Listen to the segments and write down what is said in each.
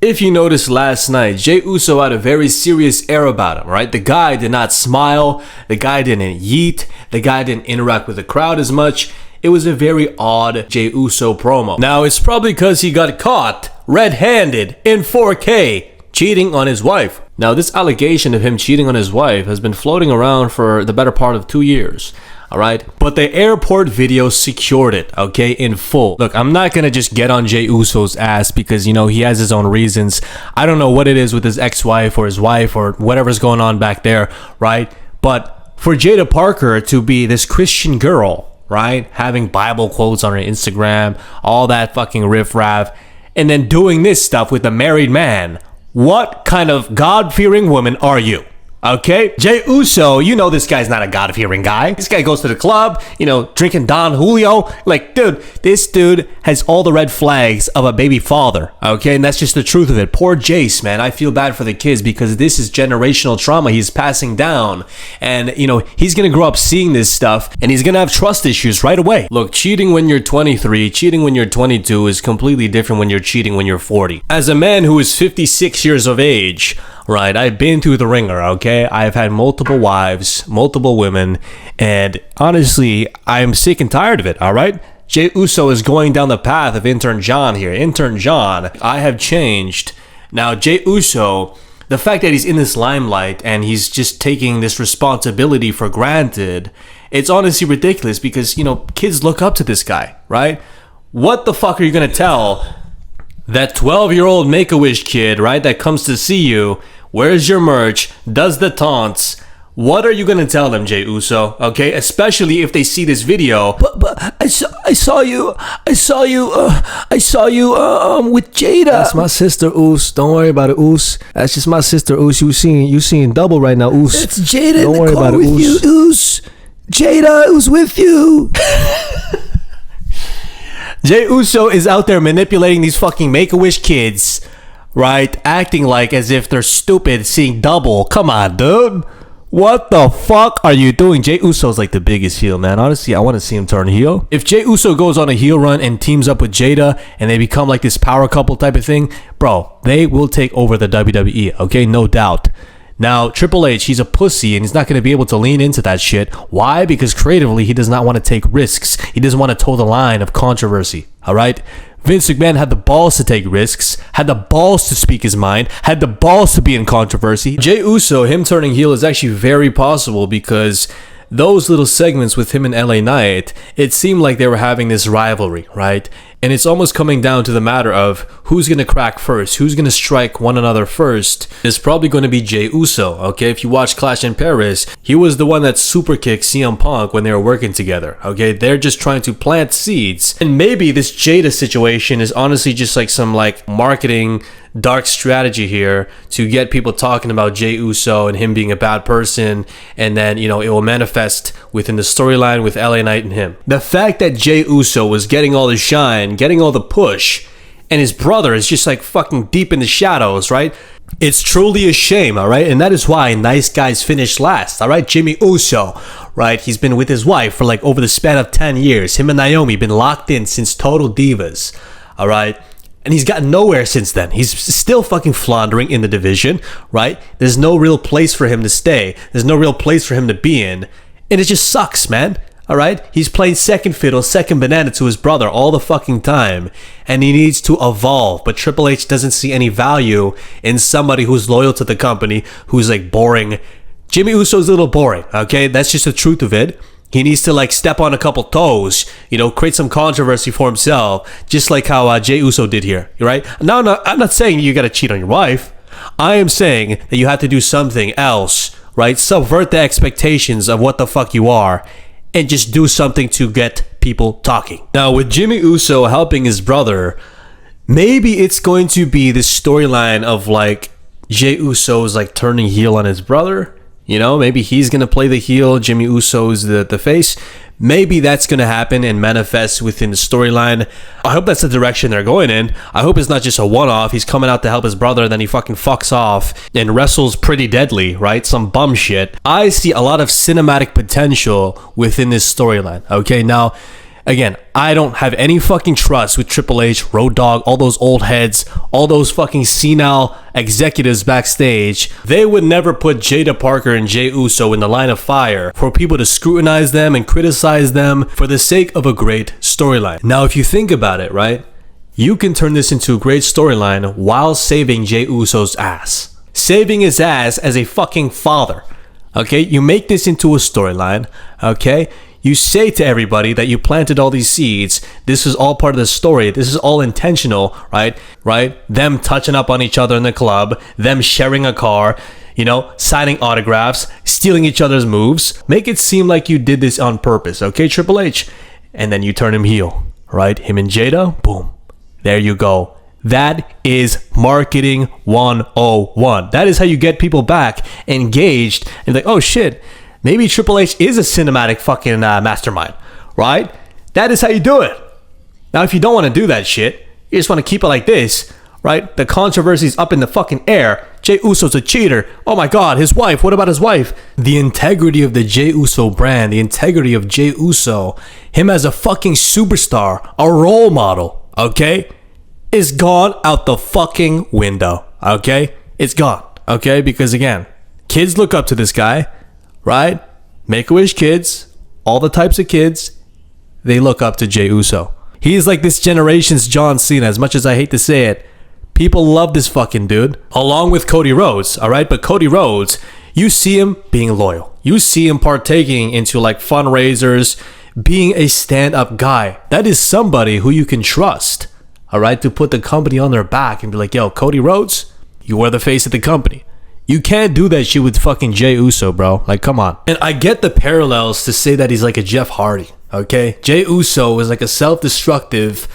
if you noticed last night, Jey Uso had a very serious air about him, right? The guy did not smile, the guy didn't yeet, the guy didn't interact with the crowd as much. It was a very odd Jey Uso promo. Now, it's probably because he got caught red-handed in 4K cheating on his wife. Now, this allegation of him cheating on his wife has been floating around for the better part of 2 years. Alright, but the airport video secured it, okay, in full. Look, I'm not gonna just get on Jey Uso's ass because, you know, he has his own reasons. I don't know what it is with his ex-wife or his wife or whatever's going on back there, right? But for Jaida Parker to be this Christian girl, right, having Bible quotes on her Instagram, all that fucking riffraff, and then doing this stuff with a married man, what kind of God-fearing woman are you? Okay, Jey Uso, you know this guy's not a God-fearing guy. This guy goes to the club, you know, drinking Don Julio. Like, dude, this dude has all the red flags of a baby father, okay? And that's just the truth of it. Poor Jace, man. I feel bad for the kids because this is generational trauma he's passing down. And, you know, he's gonna grow up seeing this stuff and he's gonna have trust issues right away. Look, cheating when you're 23, cheating when you're 22 is completely different when you're cheating when you're 40. As a man who is 56 years of age, right, I've been through the ringer, okay? I've had multiple wives, multiple women, and honestly, I'm sick and tired of it, all right? Jey Uso is going down the path of Intern John here. Intern John, I have changed. Now, Jey Uso, the fact that he's in this limelight and he's just taking this responsibility for granted, it's honestly ridiculous because, you know, kids look up to this guy, right? What the fuck are you gonna tell that 12-year-old Make-A-Wish kid, right, that comes to see you, wears your merch, does the taunts? What are you gonna tell them, Jey Uso? Okay, especially if they see this video. But I saw you with Jaida. That's my sister, Oos. Don't worry about it, Oos. That's just my sister, Oos. You seeing double right now, Oos. It's Jaida. Don't worry about it, with Oos. You, Oos. Jaida was with you. Jey Uso is out there manipulating these fucking Make-A-Wish kids, right? Acting like as if they're stupid, seeing double. Come on, dude. What the fuck are you doing? Jey Uso's like the biggest heel, man. Honestly, I want to see him turn heel. If Jey Uso goes on a heel run and teams up with Jaida and they become like this power couple type of thing, bro, they will take over the WWE, okay? No doubt. Now, Triple H, he's a pussy and he's not going to be able to lean into that shit. Why? Because creatively, he does not want to take risks. He doesn't want to toe the line of controversy, all right? Vince McMahon had the balls to take risks, had the balls to speak his mind, had the balls to be in controversy. Jey Uso, him turning heel is actually very possible because those little segments with him and LA Knight, it seemed like they were having this rivalry, right? And it's almost coming down to the matter of who's going to crack first, who's going to strike one another first. It's probably going to be Jey Uso, okay? If you watch Clash in Paris, he was the one that super kicked CM Punk when they were working together, okay? They're just trying to plant seeds. And maybe this Jaida situation is honestly just like some like marketing dark strategy here to get people talking about Jey Uso and him being a bad person, and then, you know, it will manifest within the storyline with LA Knight and him. The fact that Jey Uso was getting all the shine, getting all the push, and his brother is just like fucking deep in the shadows, right? It's truly a shame, all right? And that is why nice guys finish last, all right? Jimmy Uso, right? He's been with his wife for like over the span of 10 years. Him and Naomi been locked in since Total Divas, all right? And he's gotten nowhere since then. He's still fucking floundering in the division, right? There's no real place for him to stay. There's no real place for him to be in. And it just sucks, man. All right? He's playing second fiddle, second banana to his brother all the fucking time. And he needs to evolve. But Triple H doesn't see any value in somebody who's loyal to the company, who's like boring. Jimmy Uso's a little boring, okay? That's just the truth of it. He needs to like step on a couple toes, you know, create some controversy for himself, just like how Jey Uso did here, right? No, I'm not saying you got to cheat on your wife. I am saying that you have to do something else, right? Subvert the expectations of what the fuck you are and just do something to get people talking. Now, with Jimmy Uso helping his brother, maybe it's going to be this storyline of like Jey Uso is like turning heel on his brother. You know, maybe he's going to play the heel, Jimmy Uso's the face. Maybe that's going to happen and manifest within the storyline. I hope that's the direction they're going in. I hope it's not just a one-off. He's coming out to help his brother, then he fucking fucks off and wrestles pretty deadly, right? Some bum shit. I see a lot of cinematic potential within this storyline, okay? Now, Again, I don't have any fucking trust with Triple H, Road Dogg, all those old heads, all those fucking senile executives backstage. They would never put Jaida Parker and Jey Uso in the line of fire for people to scrutinize them and criticize them for the sake of a great storyline. Now, if you think about it, right? You can turn this into a great storyline while saving Jey Uso's ass. Saving his ass as a fucking father. Okay? You make this into a storyline. Okay? You say to everybody that you planted all these seeds. This is all part of the story. This is all intentional, right? Right? Them touching up on each other in the club. Them sharing a car. You know, signing autographs. Stealing each other's moves. Make it seem like you did this on purpose. Okay, Triple H? And then you turn him heel. Right? Him and Jaida. Boom. There you go. That is marketing 101. That is how you get people back engaged and like, oh shit, maybe Triple H is a cinematic fucking mastermind, right? That is how you do it. Now, if you don't want to do that shit, you just want to keep it like this, right? The controversy's up in the fucking air. Jey Uso's a cheater. Oh my God, his wife. What about his wife? The integrity of the Jey Uso brand, the integrity of Jey Uso, him as a fucking superstar, a role model, okay, is gone out the fucking window, okay? It's gone, okay? Because again, kids look up to this guy, right? Make-A-Wish kids, all the types of kids, they look up to Jey Uso. He's like this generation's John Cena, as much as I hate to say it. People love this fucking dude, along with Cody Rhodes, all right? But Cody Rhodes, you see him being loyal. You see him partaking into like fundraisers, being a stand-up guy. That is somebody who you can trust, all right? To put the company on their back and be like, yo, Cody Rhodes, you are the face of the company. You can't do that shit with fucking Jey Uso, bro. Like, come on. And I get the parallels to say that he's like a Jeff Hardy, okay? Jey Uso is like a self-destructive,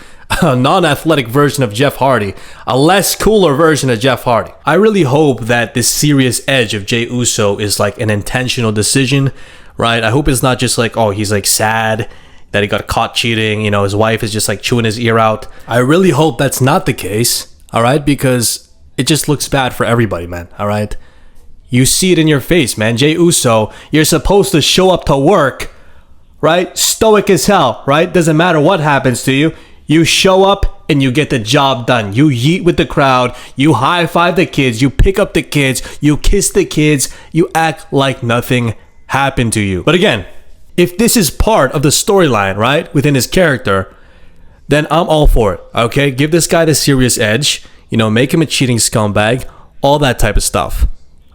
non-athletic version of Jeff Hardy. A less cooler version of Jeff Hardy. I really hope that this serious edge of Jey Uso is like an intentional decision, right? I hope it's not just like, oh, he's like sad that he got caught cheating. You know, his wife is just like chewing his ear out. I really hope that's not the case, all right? Because it just looks bad for everybody, man, all right? You see it in your face, man. Jey Uso, you're supposed to show up to work, right? Stoic as hell, right? Doesn't matter what happens to you. You show up and you get the job done. You yeet with the crowd. You high-five the kids. You pick up the kids. You kiss the kids. You act like nothing happened to you. But again, if this is part of the storyline, right, within his character, then I'm all for it, okay? Give this guy the serious edge. You know, make him a cheating scumbag. All that type of stuff.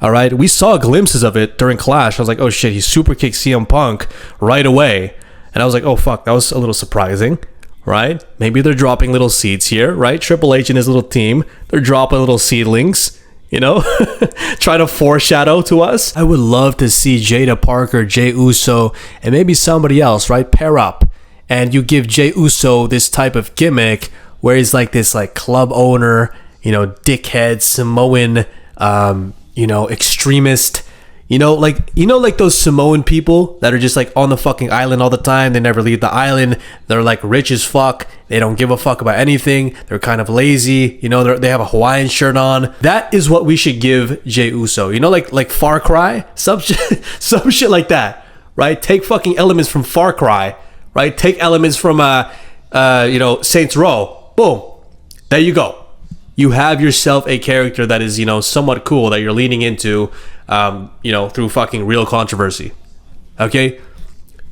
All right? We saw glimpses of it during Clash. I was like, oh shit, he super kicked CM Punk right away. And I was like, oh fuck, that was a little surprising, right? Maybe they're dropping little seeds here, right? Triple H and his little team, they're dropping little seedlings, you know? Try to foreshadow to us. I would love to see Jaida Parker, Jey Uso, and maybe somebody else, right? Pair up. And you give Jey Uso this type of gimmick where he's like this like club owner, you know, dickhead, Samoan, you know, extremist, you know, like those Samoan people that are just like on the fucking island all the time. They never leave the island. They're like rich as fuck. They don't give a fuck about anything. They're kind of lazy. You know, they have a Hawaiian shirt on. That is what we should give Jey Uso. You know, like Far Cry, some shit like that, right? Take fucking elements from Far Cry, right? Take elements from you know, Saints Row. Boom, there you go. You have yourself a character that is, you know, somewhat cool that you're leaning into, you know, through fucking real controversy. Okay?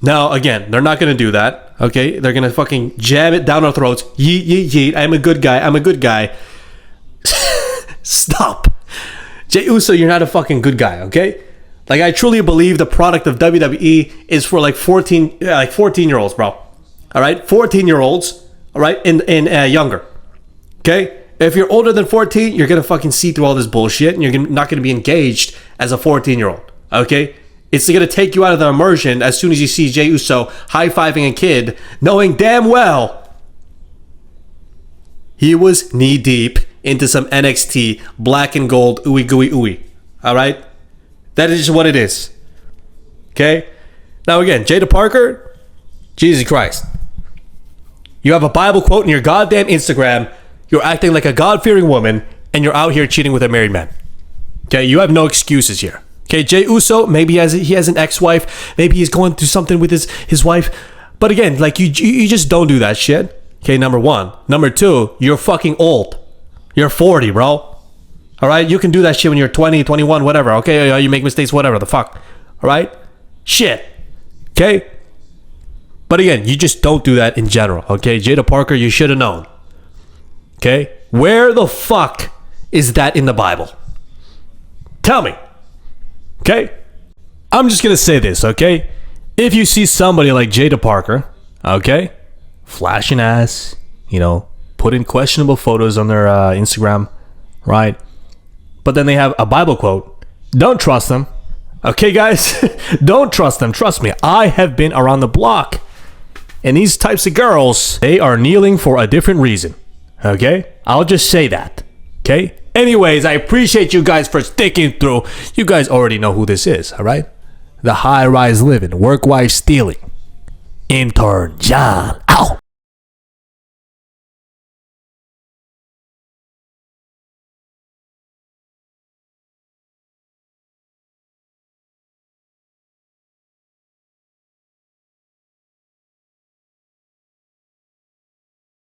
Now, again, they're not going to do that. Okay? They're going to fucking jam it down our throats. Yeet, yeet, yeet. I'm a good guy. I'm a good guy. Stop. Jey Uso, you're not a fucking good guy, okay? Like, I truly believe the product of WWE is for like 14-year-olds, bro. All right? 14-year-olds, all right? And younger. Okay? If you're older than 14, you're going to fucking see through all this bullshit and you're not going to be engaged as a 14-year-old, okay? It's going to take you out of the immersion as soon as you see Jey Uso high-fiving a kid, knowing damn well he was knee-deep into some NXT black and gold ooey gooey ooey, all right? That is just what it is, okay? Now again, Jaida Parker, Jesus Christ. You have a Bible quote in your goddamn Instagram. You're acting like a God-fearing woman, and you're out here cheating with a married man. Okay, you have no excuses here. Okay, Jey Uso, maybe he has an ex-wife. Maybe he's going through something with his wife. But again, like you just don't do that shit. Okay, number one. Number two, you're fucking old. You're 40, bro. All right, you can do that shit when you're 20, 21, whatever. Okay, you make mistakes, whatever the fuck. All right, shit. Okay. But again, you just don't do that in general. Okay, Jaida Parker, you should have known. Okay, where the fuck is that in the Bible? Tell me. Okay, I'm just gonna say this. Okay, if you see somebody like Jaida Parker, okay, flashing ass, you know, putting questionable photos on their Instagram, right? But then they have a Bible quote. Don't trust them. Okay, guys, don't trust them. Trust me, I have been around the block. And these types of girls, they are kneeling for a different reason. Okay? I'll just say that. Okay? Anyways, I appreciate you guys for sticking through. You guys already know who this is, alright? The high-rise living, work wife stealing. Intern John. Ow!